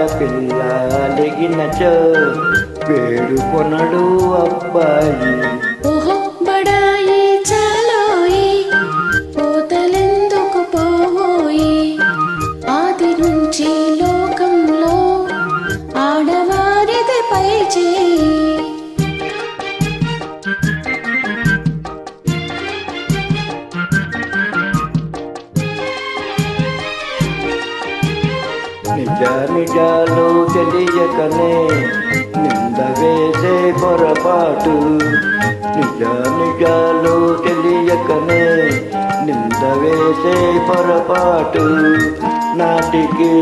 ఆడపిల్ల లెగినచో వేడుకొనడు అబ్బాయి. ఓహో బడాయి చాలోయి పోతలెందుకు పోయి, ఆది నుంచి లోకంలో ఆడవారిది పై చేయి. నిజ నిజాలు తెలియకనే నింద వేసే పొరపాటు, నిజ నిజాలు తెలియకనే నింద వేసే పొరపాటు. నాటికి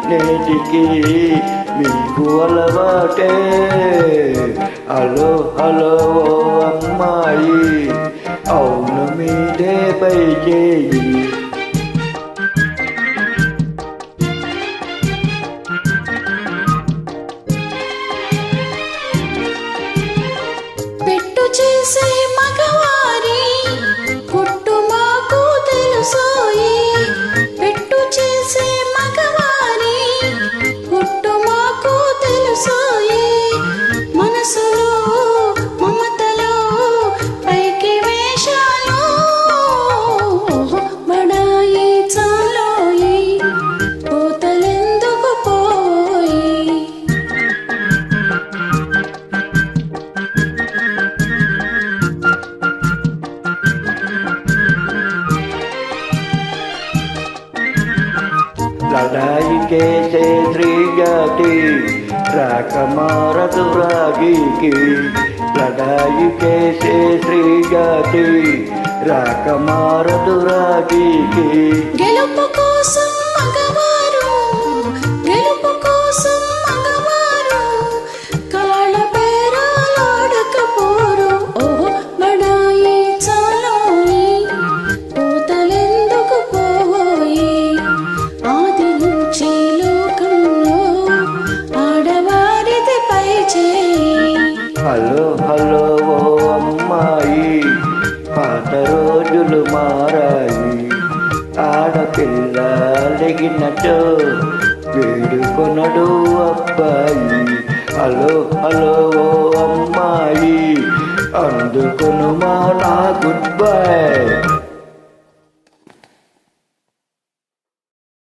నేటికి మీకు అలవాటే. హలో హలో ఓ అమ్మాయి, అవును మీదే పై చేయి. పెట్టు చేసే మగవారి పుట్టు మాకు తెలుసోయి, పెట్టు చేసే మగవారి పుట్టు మాకు తెలుసోయి. మనసులో మమతలో పైకి వేషాలు బడాయి చాలోయి పోతలెందుకు పోయి. లడాయి చేసే స్త్రీ జాతి రాకమారదు రాగికి. లడాయి చేసే స్త్రీ జాతి రాకమారదు రాగికి. గెలుపు కోసం మగవారు, గెలుపు కోసం మగవారు కాళ్ళ పేరాలాడకపోరు. ఓహో బడాయి చాలోయి పోతలెందుకు పోయి, ఆది నుంచి లోకంలో ఆడవారిది పై చేయి. హలో హలో ఓ అమ్మాయి, పాత రోజులు మారాయి. ఆడపిల్ల లెగినచో వేడుకొనడు అబ్బాయి. హలో హలో ఓ అమ్మాయి, అందుకొను మా నా గుడ్ బై.